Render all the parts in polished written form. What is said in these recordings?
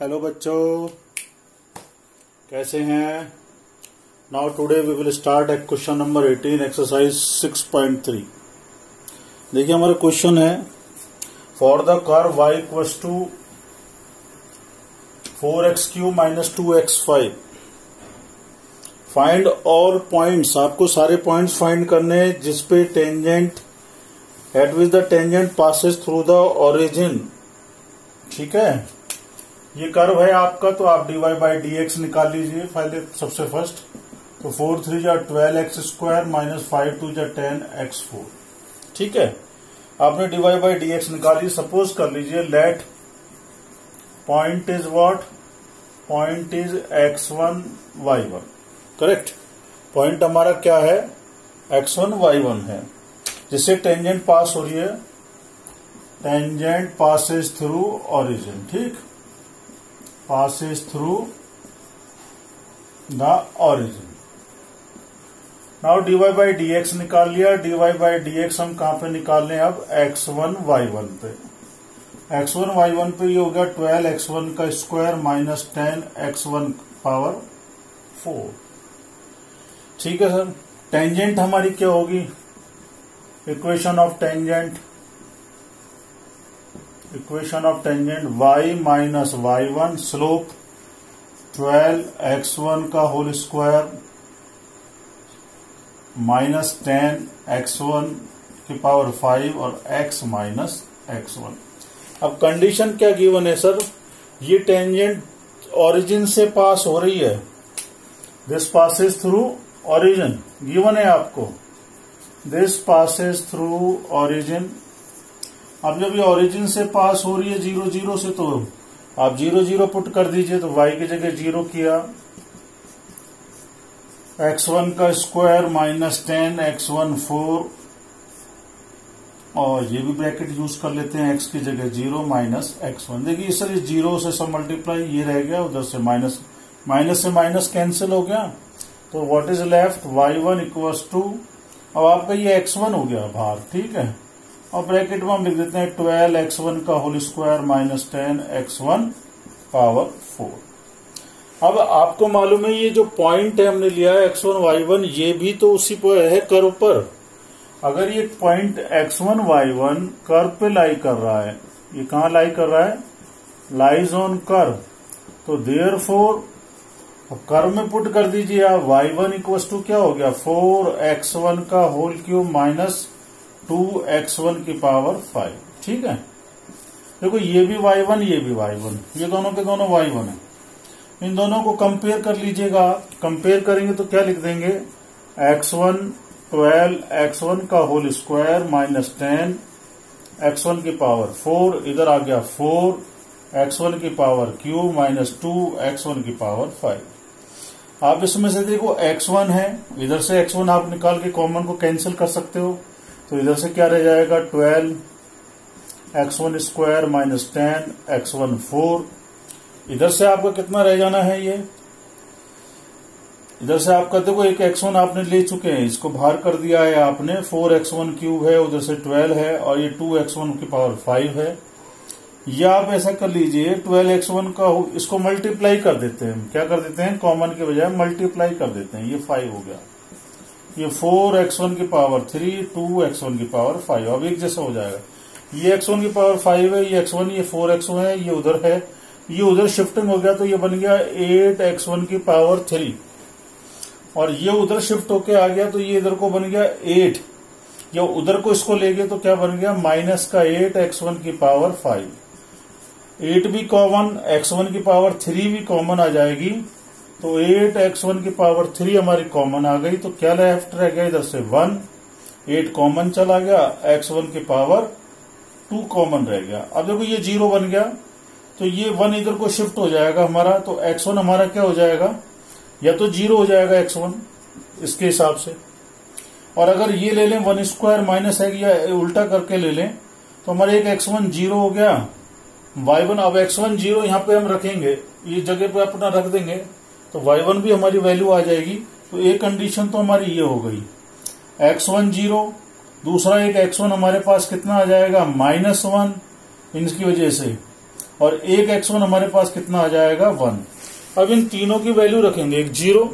Hello बच्चों, कैसे हैं। Now today we will start at question number 18 exercise 6.3। देखिए हमारा क्वेश्चन है for the curve y equals to 4x³ minus 2x5 find all points. आपको सारे पॉइंट्स फाइंड करने हैं जिसपे tangent at which the tangent passes through the origin. ठीक है, ये कर्व है आपका, तो आप dy/dx निकाल लीजिए पहले सबसे फर्स्ट। तो 4 3 जा 12x² माइनस 5 2 जा 10x4। ठीक है, आपने dy/dx निकाली। सपोज कर लीजिए let point is what, point is x1 y1। Correct, point हमारा क्या है, x1 y1 है, जिससे टेंजेंट पास हो रही है। Tangent passes through origin. ठीक, passes through the origin। now dy/dx निकाल लिया। dy/dx हम कहां पे निकाल लें अब, x1 y1 पे। x1 y1 पे ये हो गया 12x1 का स्क्वायर माइनस 10x1 पावर 4। ठीक है सर, टेंजेंट हमारी क्या होगी, equation of tangent y minus y1 slope 12x1 का होल स्क्वायर माइनस 10x1 की पावर 5 और x माइनस x1। अब कंडीशन क्या गिवन है सर, ये टेंजेंट ओरिजिन से पास हो रही है। This passes through origin given है आपको, दिस पासेस थ्रू ओरिजिन। अब जब ये ओरिजिन से पास हो रही है 0 0 से, तो आप 0 0 पुट कर दीजिए। तो y की जगह 0 किया, x1 का स्क्वायर माइनस 10x1 4, और ये भी ब्रैकेट यूज कर लेते हैं, x की जगह 0 माइनस x1। देखिए सर, ये 0 से सब मल्टीप्लाई, ये रह गया, उधर से माइनस, माइनस से माइनस कैंसिल हो गया। तो what is left, y1 equals to, अब आपका ये x1 हो गया बाहर। ठीक है, और ब्रैकेट में हम लिख देते हैं 12x1 का whole square minus 10x1 power 4। अब आपको मालूम है ये जो पॉइंट है हमने लिया है x1 y1, ये भी तो उसी पर है, कर्व पर। अगर ये पॉइंट x1 y1 कर्व पे लाई कर रहा है, ये कहां लाई कर रहा है, लाइज ऑन कर्व, तो देयरफॉर कर्व में पुट कर दीजिए आप। y1 इक्वल्स टू क्या हो गया, 4x1 का होल क्यूब माइनस 2x1 की पावर 5। ठीक है, देखो ये भी y1 ये भी y1, ये दोनों के दोनों y1 है। इन दोनों को कंपेयर कर लीजिएगा। कंपेयर करेंगे तो क्या लिख देंगे, x1 12x1 का होल स्क्वायर माइनस 10x1 की पावर 4, इधर आ गया 4x1 की पावर क्यूब माइनस 2x1 की पावर 5। आप इसमें से देखो x1 है, इधर से x1 आप निकाल के कॉमन को कैंसिल कर सकते हो। तो इधर से क्या रह जाएगा, 12x1 स्क्वायर माइनस 10x1 4। इधर से आपका कितना रह जाना है, ये इधर से आपका देखो एक x1 आपने ले चुके हैं, इसको बाहर कर दिया है आपने। 4x1 क्यूब है, उधर से 12 है, और ये 2x1 की पावर 5 है। या आप ऐसा कर लीजिए, 12x1 का इसको मल्टीप्लाई कर देते हैं। क्या कर देते हैं, कॉमन के बजाय मल्टीप्लाई कर देते हैं। ये 5 हो गया, ये 4x1 की पावर 3, 2x1 की पावर 5। अब एक जैसा हो जाएगा। ये x1 की पावर 5 है, ये x1, ये 4x1 है, ये उधर है, ये उधर शिफ्टिंग हो गया, तो ये बन गया 8x1 की पावर 3। और ये उधर शिफ्ट होके आ गया, तो ये इधर को बन गया 8। या उधर को इसको ले गए तो क्या बन गया, माइनस का 8x1 की पावर 5। 8 भी कॉमन, x1 की पावर 3 भी कॉमन आ जाएगी। तो 8x1 की पावर 3 हमारी कॉमन आ गई। तो क्या लेफ्ट रह गया, इधर से 1, 8 कॉमन चला गया, x1 की पावर 2 कॉमन रह गया। अब देखो ये 0 बन गया, तो ये 1 इधर को शिफ्ट हो जाएगा हमारा। तो x1 हमारा क्या हो जाएगा, या तो 0 हो जाएगा x1 इसके हिसाब से। और अगर ये ले लें 1 स्क्वायर माइनस है, या उल्टा करके ले लें, तो हमारे एक x1 0 हो गया, y1। अब x1 0 यहाँ पे हम रखेंगे, ये जगह पे अपना रख देंगे, तो y1 भी हमारी वैल्यू आ जाएगी। तो एक कंडीशन तो हमारी ये हो गई, x1 0, दूसरा एक x1 हमारे पास कितना आ जाएगा, -1 इनकी वजह से, और एक x1 हमारे पास कितना आ जाएगा 1। अब इन तीनों की वैल्यू रखेंगे, एक 0,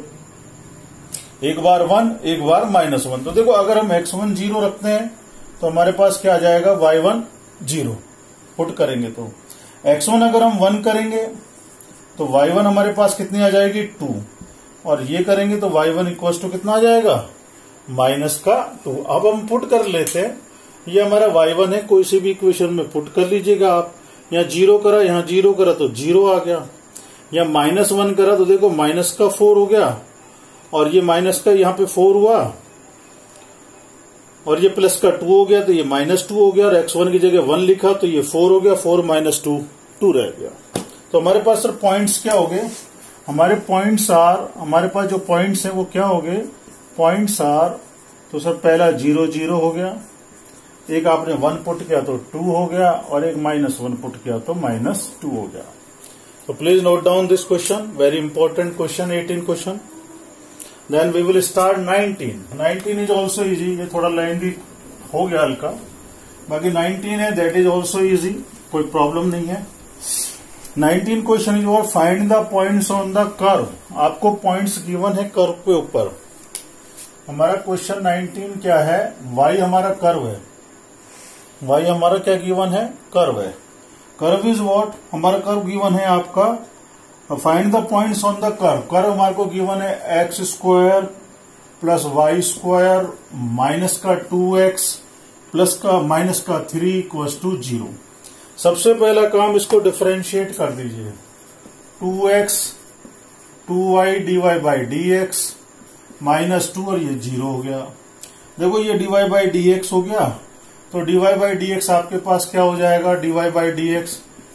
एक बार 1, एक बार -1। तो देखो अगर हम x1 0 रखते हैं तो हमारे पास क्या आ जाएगा y1 0 पुट करेंगे। तो x1 अगर हम 1 करेंगे तो y1 हमारे पास कितनी आ जाएगी 2, और ये करेंगे तो y1 इक्वल टू कितना आ जाएगा -2। अब हम पुट कर लेते हैं, ये हमारा y1 है, कोई सी भी इक्वेशन में पुट कर लीजिएगा आप। यहाँ 0 करा, यहाँ 0 करा तो 0 आ गया, या -1 करा तो देखो -4 हो गया, और ये माइनस का यहाँ पे 4 हुआ, और ये प्लस का 2 हो गया तो ये -2 हो गया, और x1 की जगह 1 लिखा तो ये 4 हो गया, 4 - 2 2 रह गया। तो हमारे पास सर पॉइंट्स क्या हो गए, हमारे पॉइंट्स आर, हमारे पास जो पॉइंट्स है वो क्या हो गए, पॉइंट्स आर, तो सर पहला 0 0 हो गया, एक आपने 1 पुट किया तो 2 हो गया, और एक -1 पुट किया तो -2 हो गया। तो please note down this question, very important question, 18 question. Then we will start 19। 19 is also easy, ये थोड़ा लेंथी हो गया हल्का, बाकी 19 है दैट इज ऑल्सो इजी, कोई प्रॉब्लम नहीं है। 19 क्वेश्चन इज और find the points on the curve. आपको पॉइंट्स गिवन है कर्व के ऊपर। हमारा क्वेश्चन 19 क्या है, y हमारा कर्व है, y हमारा क्या गिवन है, कर्व है। कर्व इज व्हाट, हमारा कर्व गिवन है आपका, find the points on the curve. Curve हमारे को गिवन है x² + y² माइनस का 2x प्लस का माइनस का 3 = 0। सबसे पहला काम इसको डिफरेंशिएट कर दीजिए, 2x 2y dy/dx -2, और ये 0 हो गया। देखो ये dy/dx हो गया, तो dy/dx आपके पास क्या हो जाएगा, dy/dx,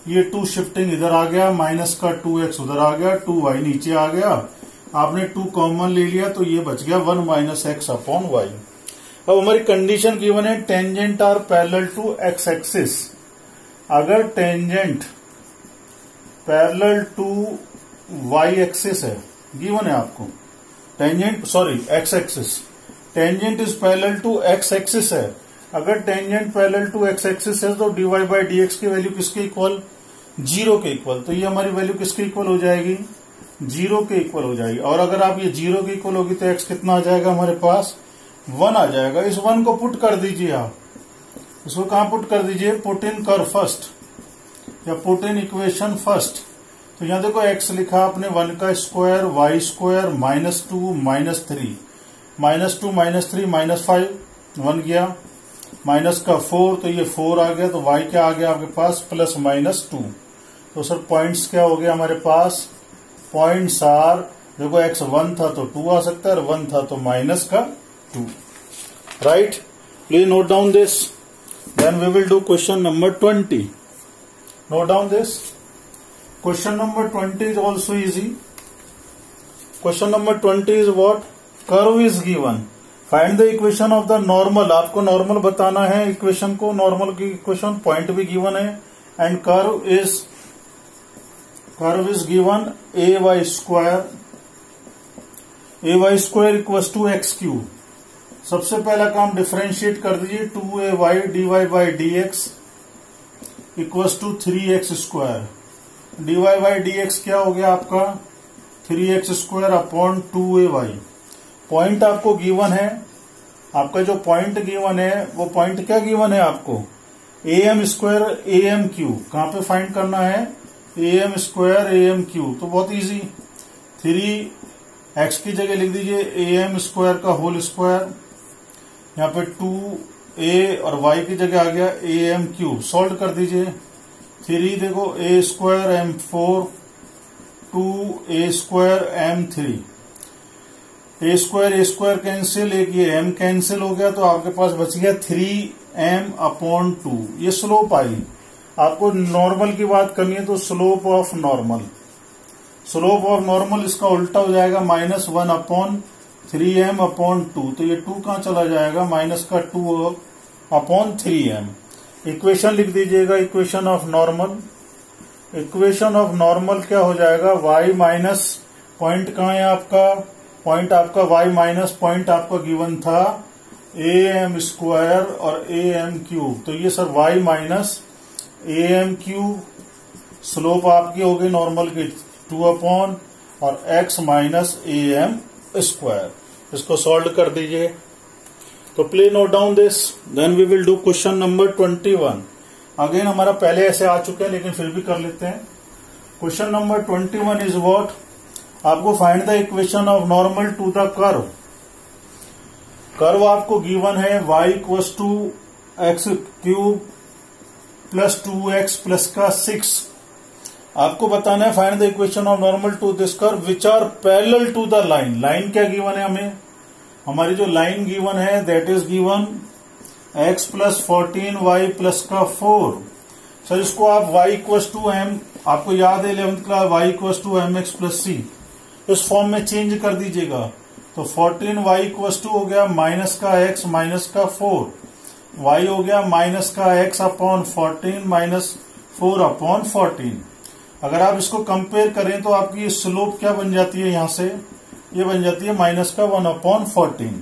ये 2 शिफ्टिंग इधर आ गया, माइनस का 2x उधर आ गया, 2y नीचे आ गया, आपने 2 कॉमन ले लिया तो ये बच गया 1 - x/y। अब हमारी कंडीशन गिवन है tangent are parallel to x axis. अगर tangent parallel to y axis है, गिवन है आपको tangent, sorry x axis, tangent is parallel to x axis है। अगर tangent parallel to x axis है तो dy/dx की वैल्यू किसके इक्वल, 0 के इक्वल। तो ये हमारी वैल्यू किसके इक्वल हो जाएगी, 0 के इक्वल हो जाएगी। और अगर आप ये 0 के इक्वल होगी तो x कितना आ जाएगा हमारे पास, 1 आ जाएगा। इस 1 को पुट कर दीजिए आप, इसको कहां पुट कर दीजिए, पुट इन कर्व फर्स्ट या पुट इन इक्वेशन फर्स्ट। तो यहां देखो x लिखा आपने 1 का स्क्वायर, y² -2 -3, -2 -3 -5 1 गया, माइनस का 4 तो ये 4 आ गया, तो y क्या आ गया आपके पास, +-2। तो सर पॉइंट्स क्या हो गया हमारे पास, पॉइंट्स आर, देखो x 1 था तो 2 आ सकता है, और 1 था तो -2, right. Please note down this, then we will do question number 20। Note down this, question number 20 is also easy. Question number 20 is what, curve is given, find the equation of the normal. आपको normal बताना है equation को, normal की equation, point भी given है, and curve is given ay² = x3। सबसे पहला काम डिफरेंशिएट कर दीजिए, 2ay dy/dx = 3x²। dy/dx क्या हो गया आपका, 3x² / 2ay। पॉइंट आपको गिवन है, आपका जो पॉइंट गिवन है वो पॉइंट क्या गिवन है आपको, am² am3। कहां पे फाइंड करना है, am² am3। तो बहुत इजी, 3x की जगह लिख दीजिए am² का होल स्क्वायर, यहाँ पे 2a और y की जगह आ गया am3। सॉल्व कर दीजिए, 3 देखो a² m4 2a² m3, a² cancel, एक ये m कैंसिल हो गया, तो आपके पास बच गया 3m/2। ये स्लोप आई। आपको नॉर्मल की बात करनी है तो slope of normal, slope of normal इसका उल्टा हो जाएगा -1/3m/2। तो ये 2 कहां चला जाएगा, माइनस का 2/3m। इक्वेशन लिख दीजिएगा, equation of normal. Equation of normal क्या हो जाएगा, y माइनस पॉइंट कहां है आपका, पॉइंट आपका y माइनस पॉइंट आपका गिवन था am² और am3। तो ये sir y minus am3 slope आपकी होगी नॉर्मल की 2 अपॉन और x माइनस AM स्क्वायर। इसको सॉल्व कर दीजिए। तो please note down this, then we will do question number 21। Again हमारा पहले ऐसे आ चुके हैं लेकिन फिर भी कर लेते हैं। क्वेश्चन नंबर 21 इज व्हाट, आपको find the equation of normal to the curve. Curve आपको गिवन है y equals to x cube plus 2x plus का 6। आपको बताना है find the equation of normal to this curve which are parallel to the line. Line क्या given है हमें, हमारी जो लाइन गिवन है that is given x plus 14y plus का 4। सर इसको आप y इक्वल्स टू m, आपको याद है 11th class, y equals to mx plus c, इस फॉर्म में चेंज कर दीजिएगा। तो 14y इक्वल्स टू हो गया माइनस का x माइनस का 4, y हो गया माइनस का x अपॉन 14 माइनस 4 अपॉन 14। अगर आप इसको कंपेयर करें तो आपकी स्लोप क्या बन जाती है, यहां से ये बन जाती है माइनस का 1 अपॉन 14।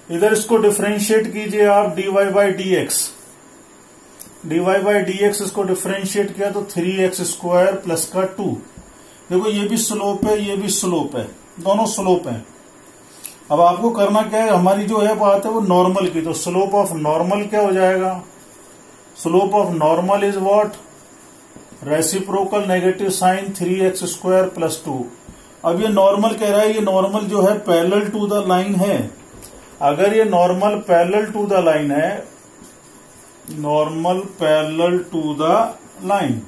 इधर इसको डिफरेंशिएट कीजिए आप dy बाई dx, इसको डिफरेंशिएट किया तो 3x स्क्वायर प्लस का 2। देखो ये भी स्लोप है, ये भी स्लोप है, दोनों स्लोप है। अब आपको करना क्या है, हमारी जो है बात है वो नॉर्मल की, तो स्लोप ऑफ नॉर्मल क्या हो जाएगा, slope of normal is what, reciprocal negative sign 3x square plus 2। अब ये नॉर्मल कह रहा है, ये नॉर्मल जो है पैरेलल टू द लाइन है। अगर ये normal parallel to the line है, normal parallel to the line,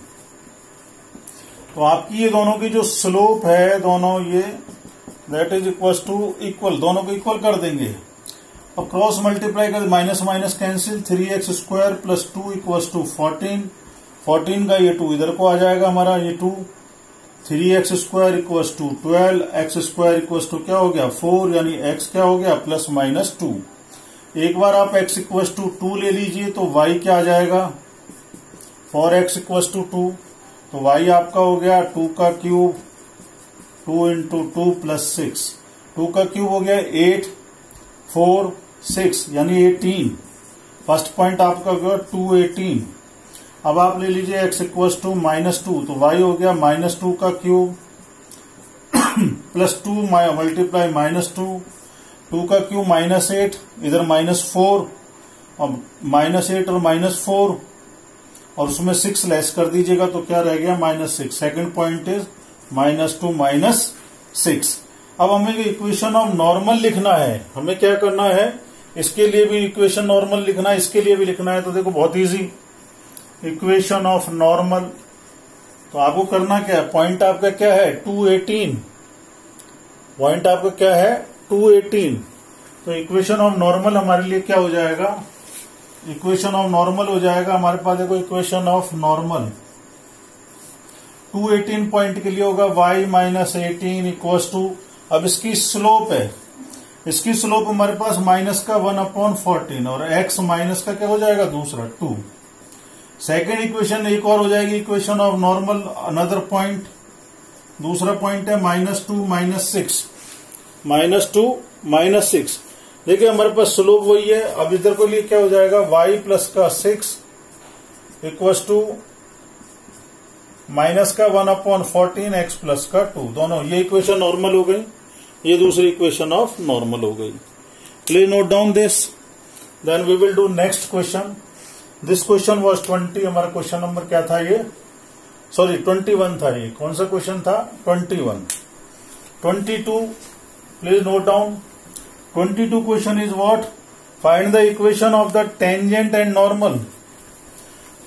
तो आपकी ये दोनों की जो स्लोप है, दोनों ये that is equal to equal, दोनों को इक्वल कर देंगे। अब क्रॉस मल्टीप्लाई कर, minus minus cancel, 3x square plus 2 equal to 14 का ये 2 इधर को आ जाएगा हमारा, ये 2, 3x square equal to 12, x square equal to क्या हो गया 4, यानी x क्या हो गया प्लस माइनस 2। एक बार आप x इक्वल टू 2 ले लीजिए तो y क्या आ जाएगा 4x इक्वल टू 2, तो y आपका हो गया 2 का क्यूब, 2 इंटू 2 प्लस 6, 2 का क्यूब हो गया 8, 4, 6 यानी 18। फर्स्ट पॉइंट आपका हो गया 218। अब आप ले लीजिए x इक्वल टू माइनस 2, तो y हो गया माइनस 2 का क्यूब प्लस 2 मल्टीप्लाई माइनस 2, 2 का क्यूब माइनस 8, इधर माइनस 4, अब माइनस 8 और माइनस 4 और उसमें 6 लेस कर दीजिएगा तो क्या रह गया minus 6। Second point is minus 2 minus 6। अब हमें इक्वेशन ऑफ नॉर्मल लिखना है, हमें क्या करना है, इसके लिए भी इक्वेशन नॉर्मल लिखना है, इसके लिए भी लिखना है। तो देखो बहुत इजी, इक्वेशन ऑफ नॉर्मल, तो आपको करना क्या है, पॉइंट आपका क्या है 218, पॉइंट आपका क्या है 218। तो इक्वेशन ऑफ नॉर्मल हमारे लिए क्या हो जाएगा, इक्वेशन ऑफ नॉर्मल हो जाएगा हमारे पास, देखो इक्वेशन ऑफ नॉर्मल 218 पॉइंट के लिए होगा y माइनस 18 इक्वल्स टू, अब इसकी स्लोप है, इसकी स्लोप हमारे पास माइनस का 1 अपॉन 14 और x माइनस का क्या हो जाएगा दूसरा 2। सेकेंड इक्वेशन एक और हो जाएगी equation of normal, another point, दूसरा पॉइंट है माइनस 2 माइनस 6, माइनस 2 माइनस 6। देखिए हमारे पास स्लोप वही है। अब इधर को लिए क्या हो जाएगा y प्लस का 6 इक्वल्स टू माइनस का 1 अपॉन 14 x प्लस का 2, दोनों ये इक्वेशन नॉर्मल हो गई, ये दूसरी इक्वेशन ऑफ नॉर्मल हो गई। Please note down this, then we will do next question. This question was 20, हमारा क्वेश्चन नंबर क्या था ये, सॉरी 21 था ये, कौन सा क्वेश्चन था 21। 22 please note down, 22 question is what, find the equation of the tangent and normal.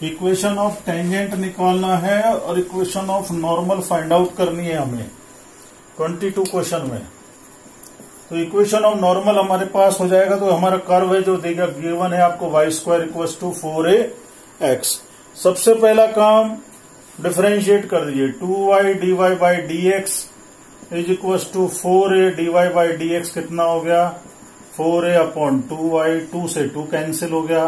Equation of tangent निकालना है और equation of normal find out करनी है हमें 22 क्वेश्चन में। तो इक्वेशन ऑफ नॉर्मल हमारे पास हो जाएगा, तो हमारा कर्व है जो देगा गिवन है आपको y square equal to 4ax। सबसे पहला काम डिफरेंशिएट कर दीजिए, 2y dy by dx is equal to 4a dy by dx कितना हो गया 4a अपॉन 2y, 2 से 2 कैंसिल हो गया,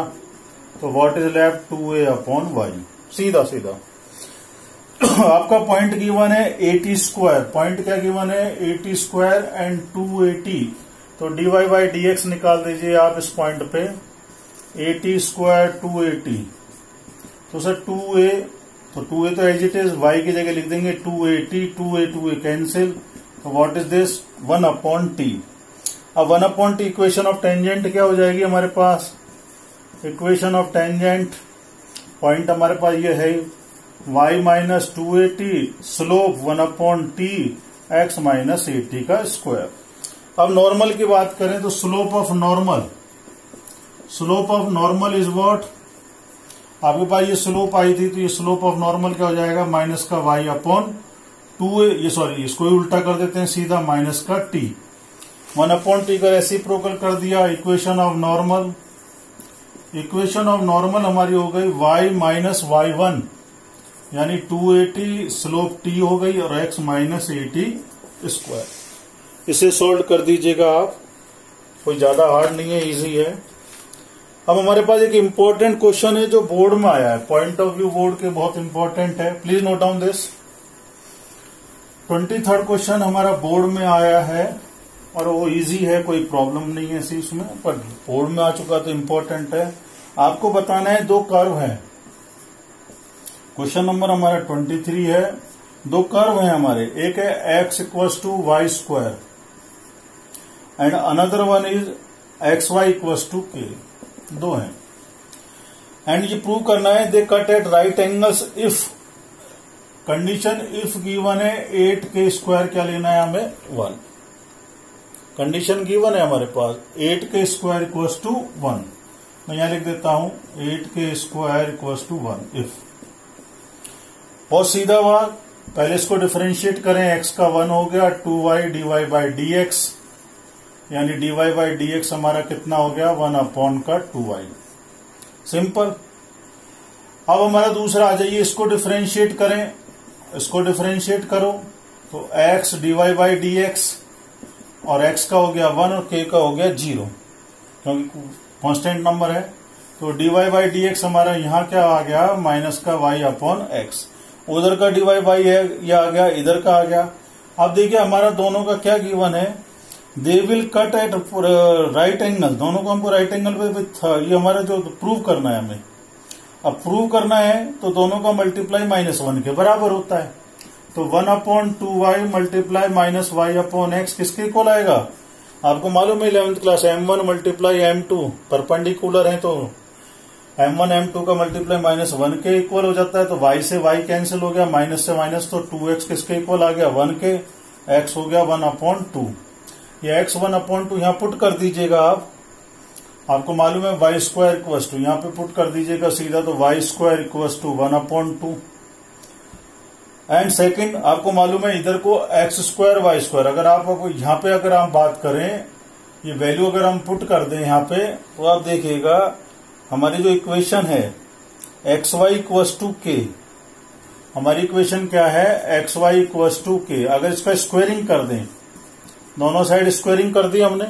तो what is left 2a upon y, सीधा सीधा। आपका पॉइंट गिवन है 80 स्क्वायर, पॉइंट क्या गिवन है 80 स्क्वायर एंड 280, तो dy बाई dx निकाल दीजिए आप इस पॉइंट पे, 80 स्क्वायर 280, तो सर 2a तो 2a तो एज इट इज, y की जगह लिख देंगे 2at, 2a कैंसिल, तो व्हाट इज दिस 1/t। अब 1/t इक्वेशन ऑफ टेंजेंट क्या हो जाएगी हमारे पास, इक्वेशन ऑफ टेंजेंट पॉइंट हमारे पास ये है y minus 2at slope 1/t x minus 80 का स्क्वायर। अब नॉर्मल की बात करें तो slope of normal is what, आपके पास ये स्लोप आई थी, तो ये स्लोप ऑफ नॉर्मल क्या हो जाएगा, माइनस का y अपॉन 2a, ये सॉरी इसको ही उल्टा कर देते हैं सीधा, माइनस का t, 1/t का रेसिप्रोकल कर दिया। इक्वेशन ऑफ नॉर्मल हमारी हो गई y माइनस y1 यानी 2at स्लोप t हो गई और x माइनस 80 स्क्वायर। इसे सोल्व कर दीजिएगा आप, कोई ज्यादा हार्ड नहीं है, इजी है। अब हमारे पास एक इंपॉर्टेंट क्वेश्चन है जो बोर्ड में आया है, पॉइंट ऑफ व्यू बोर्ड के बहुत इंपॉर्टेंट है, please note down this. 23rd question हमारा बोर्ड में आया है और वो इजी है, कोई प्रॉब्लम नहीं है इसी उसमें, पर बोर्ड में आ चुका तो इंपॉर्टेंट है। आपको बताना है दो कर्व है, क्वेश्चन नंबर हमारा 23 है, दो कर्व है हमारे, एक है x equals to y square and another one is x y equals to k, दो हैं। एंड ये प्रूव करना है they cut at right angles if, condition if given है 8k स्क्वायर क्या लेना है हमें 1, कंडीशन गिवन है हमारे पास 8k स्क्वायर इक्वल्स टू 1, मैं यहां लिख देता हूं 8k square equals to 1 if. बहुत सीधा बात, पहले इसको डिफरेंशिएट करें, x का 1 हो गया 2y dy बाई dx, यानी dy बाई dx हमारा कितना हो गया 1/2y, सिंपल। अब हमारा दूसरा आ जाइए, इसको डिफरेंशिएट करें, इसको डिफरेंशिएट करो तो x dy बाई dx और x का हो गया 1 और k का हो गया 0, क्योंकि कांस्टेंट नंबर है, तो dy बाई dx हमारा यहां क्या आ गया माइनस का y अपॉन x, उधर का dy बाई है ये आ गया, इधर का आ गया। अब देखिए हमारा दोनों का क्या गिवन है, they will cut at right angle, दोनों को हमको राइट एंगल पे विथ, ये हमारा जो प्रूव करना है हमें। अब प्रूव करना है तो दोनों का मल्टीप्लाई -1 के बराबर होता है, तो 1/2y multiply minus y upon x किसके इक्वल आएगा, आपको मालूम है 11th class m1 multiply m2 perpendicular है, तो m1 m2 का मल्टीप्लाई -1 के इक्वल हो जाता है, तो y से y कैंसिल हो गया, माइनस से माइनस, तो 2x किसके इक्वल आ गया 1 के, x हो गया 1/2, ये x 1/2 यहां पुट कर दीजिएगा आप, आपको मालूम है वाई स्क्वायर इक्वल्स टू, यहां पे पुट कर दीजिएगा सीधा, तो y square equals to 1/2। And second आपको मालूम है इधर को एक्स स्क्वायर वाई स्क्वायर, अगर आप यहां पे अगर हम बात करें, ये वैल्यू अगर हम पुट कर दें यहां पे, तो आप देखिएगा हमारी जो इक्वेशन है एक्स वाई इक्वल्स टू के, हमारी इक्वेशन क्या है एक्स वाई इक्वल्स टू के, अगर इसका स्क्वायरिंग कर दें, दोनों साइड स्क्वायरिंग कर दी हमने,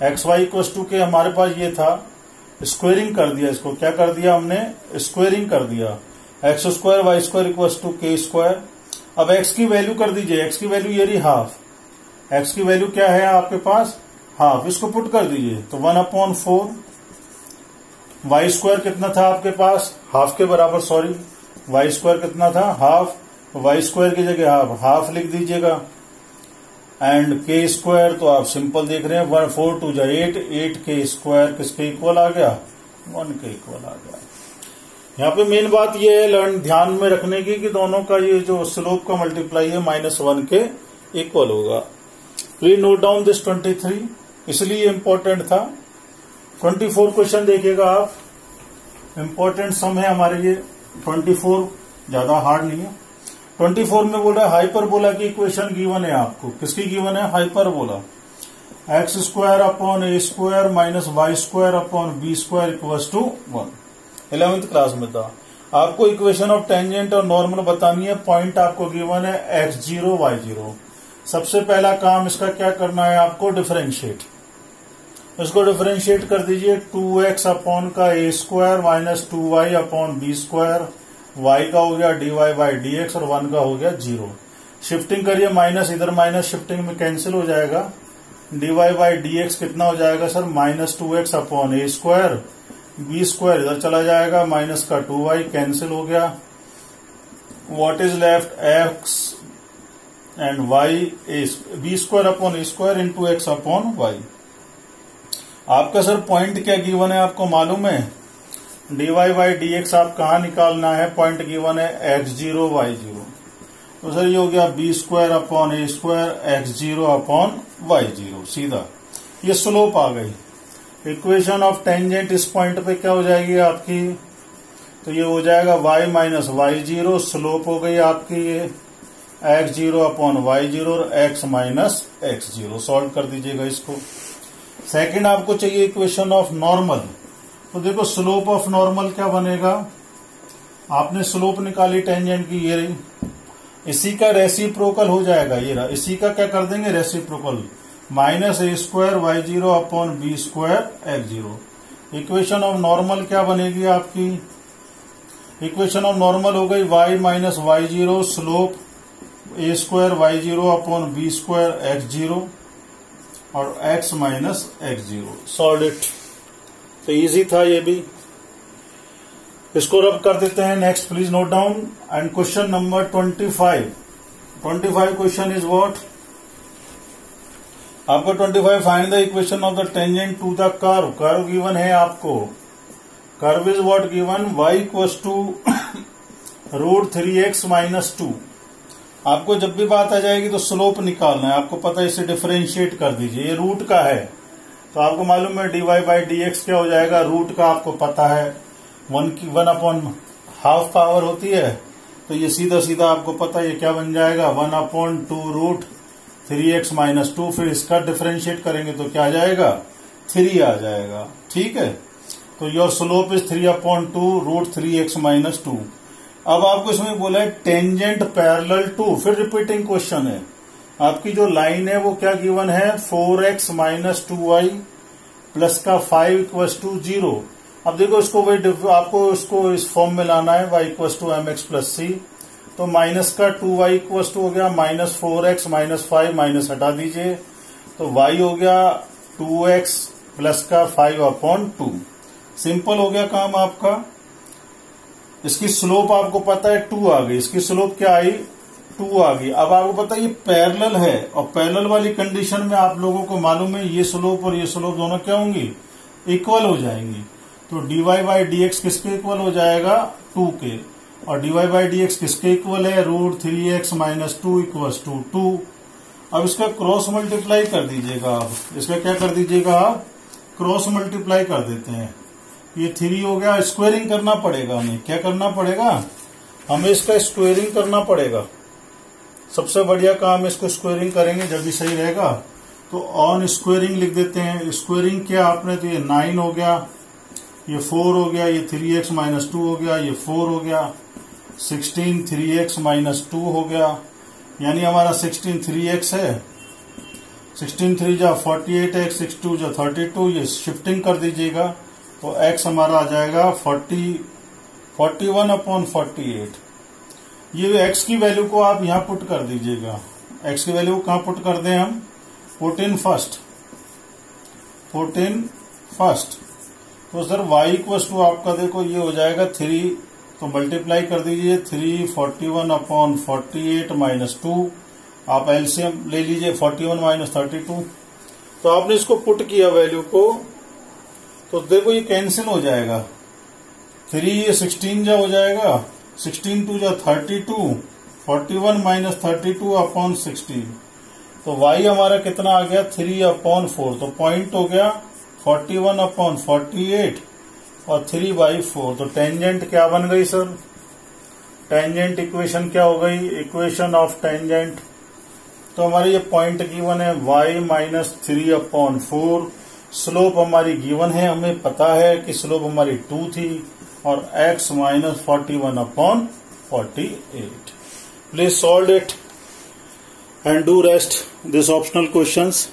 एक्स वाई इक्वल्स टू के हमारे पास ये था, स्क्वायरिंग कर दिया, इसको क्या कर दिया हमने स्क्वायरिंग कर दिया, x square y square equals to k square. अब एक्स की वैल्यू कर दीजिए, एक्स की वैल्यू ये रही हाफ, एक्स की वैल्यू क्या है आपके पास हाफ, इसको पुट कर दीजिए, तो 1/4, वाई स्क्वायर कितना था आपके पास हाफ के बराबर, सॉरी वाई स्क्वायर कितना था हाफ, वाई स्क्वायर की जगह हाफ लिख दीजिएगा, एंड के स्क्वायर तो आप सिंपल देख रहे हैं 1 4 2 जा 8, 8k स्क्वायर किसके इक्वल आ गया 1 के इक्वल आ गया। यहाँ पे मेन बात ये है ध्यान में रखने की कि दोनों का ये जो स्लोप का मल्टीप्लाई है -1 के इक्वल होगा। प्लीज नोट डाउन दिस 23, इसलिए इम्पोर्टेंट था। 24 क्वेश्चन देखिएगा आप, इम्पोर्टेंट सम है हमारे ये 24, ज्यादा हार्ड नहीं है। 24 में बोल रहा है हाइपरबोला की इक्वेशन गिवन है आपको, किसकी गिवन है hyperbola, x square upon a square minus y square upon b square equals to 1, 11th class में था। आपको इक्वेशन ऑफ टेंजेंट और नॉर्मल बतानी है, पॉइंट आपको गिवन है x0 y0। सबसे पहला काम इसका क्या करना है आपको डिफरेंशिएट, इसको डिफरेंशिएट कर दीजिए, 2x अपॉन का a square minus 2y upon b square, y का हो गया dy बाई dx और 1 का हो गया 0। शिफ्टिंग करिए, माइनस इधर माइनस शिफ्टिंग में कैंसिल हो जाएगा, dy बाई dx कितना हो जाएगा sir -2x upon a square, b square इधर चला जाएगा, माइनस का 2y कैंसिल हो गया, what is left x and y b square upon a square into x upon y. आपका सर पॉइंट क्या गिवन है आपको मालूम है, dy बाई डी एक्स आप कहाँ निकालना है, पॉइंट गिवन है x0 y0, तो सर ये हो गया B square upon a square x0 upon y0 सीधा, ये स्लोप आ गई। इक्वेशन ऑफ टेंजेंट इस पॉइंट पे क्या हो जाएगी आपकी, तो ये हो जाएगा y माइनस y0, स्लोप हो गई आपकी ये x0 अपॉन y0 और x माइनस x0। सॉल्व कर दीजिएगा इसको। सेकंड आपको चाहिए इक्वेशन ऑफ नॉर्मल, तो देखो स्लोप ऑफ नॉर्मल क्या बनेगा, आपने स्लोप निकाली टेंजेंट की ये रही, इसी का रेसिप्रोकल हो जाएगा ये रहा, इसी का क्या कर देंगे reciprocal, minus a square y zero upon b square x zero. Equation of normal क्या बनेगी आपकी, इक्वेशन ऑफ नॉर्मल हो गई y minus y zero slope a square y zero upon b square x zero और x minus x zero. Solve it, तो easy था ये भी, इसको रब कर देते हैं। Next please note down and question number 25 question is what, आपको 25 find the equation of the tangent to the curve. Curve given है आपको, curve is what given, y equals to √3x minus 2। आपको जब भी बात आ जाएगी तो स्लोप निकालना है, आपको पता है, इसे डिफरेंशिएट कर दीजिए, ये रूट का है तो आपको मालूम है dy बाई डी एक्स क्या हो जाएगा, रूट का आपको पता है 1 अपॉन हाफ पावर होती है, तो ये सीधा सीधा आपको पता है ये क्या बन जाएगा 1 अपॉन 2√3x माइनस 2। फिर इसका डिफरेंशिएट करेंगे तो क्या आ जाएगा 3 आ जाएगा, ठीक है। तो your slope is 3 upon 2√3x minus 2। अब आपको इसमें बोला है टेंजेंट पैरेलल टू, फिर रिपीटिंग क्वेश्चन है, आपकी जो लाइन है वो क्या गिवन है 4x माइनस 2y प्लस का 5 इक्वल्स टू 0। अब देखो इसको आपको इसको इस फॉर्म में लाना है, y equals to mx plus c, तो माइनस का 2y इक्वल्स टू हो गया माइनस 4x माइनस 5, माइनस हटा दीजिए तो y हो गया 2x प्लस का 5 अपॉन 2। सिंपल हो गया काम आपका। इसकी स्लोप आपको पता है 2 आ गई, इसकी स्लोप क्या आई 2 आ गई। अब आपको पता है ये पैरेलल है, और पैरेलल वाली कंडीशन में आप लोगों को मालूम है ये स्लोप और ये स्लोप दोनों क्या होंगी, इक्वल हो जाएंगी। तो dy बाई डी एक्स किसके इक्वल हो जाएगा 2 के, और dy बाई डी एक्स किसके इक्वल है √3x माइनस 2 इक्वल्स टू 2। अब इसका क्रॉस मल्टीप्लाई कर दीजिएगा, आप इसका क्या कर दीजिएगा क्रॉस मल्टीप्लाई कर देते हैं, ये 3 हो गया, स्क्वेयरिंग करना पड़ेगा हमें, क्या करना पड़ेगा हमें इसका स्क्वेयरिंग करना पड़ेगा, सबसे बढ़िया काम इसको स्क्वेयरिंग करेंगे जब भी सही रहेगा। तो ऑन स्क्वेयरिंग लिख देते हैं, स्क्वेयरिंग क्या आपने, तो ये 9 हो गया, ये 4 हो गया, ये 3x माइनस 2 हो गया, ये 4 हो गया, 16 3x माइनस 2 हो गया, यानी हमारा 16 3x है, 16 3 जा 48x, 6 2 जा 32, ये शिफ्टिंग कर दीजिएगा तो x हमारा आ जाएगा 41 अपॉन 48। ये x की वैल्यू को आप यहां पुट कर दीजिएगा, x की वैल्यू कहां पुट कर दें हम, 14 फर्स्ट। तो सर y इक्वल्स टू आपका देखो ये हो जाएगा 3, तो मल्टीप्लाई कर दीजिए 3 41 अपॉन 48 माइनस 2, आप एलसीएम ले लीजिए 41 माइनस 32। तो आपने इसको पुट किया वैल्यू को, तो देखो ये कैंसिल हो जाएगा, 3 ये 16 जा हो जाएगा, 16 2 जा 32, 41 माइनस 32 अपॉन 16, तो y हमारा कितना आ गया 3 अपॉन 4, तो पॉइंट हो गया 41 अपॉन 48 और 3/4। तो टेंजेंट क्या बन गई सर, टेंजेंट इक्वेशन क्या हो गई, इक्वेशन ऑफ टेंजेंट, तो हमारी ये पॉइंट गिवन है y माइनस 3 अपॉन 4, स्लोप हमारी गिवन है, हमें पता है कि स्लोप हमारी 2 थी, और x minus 41 upon 48। Please solve it and do rest this optional questions.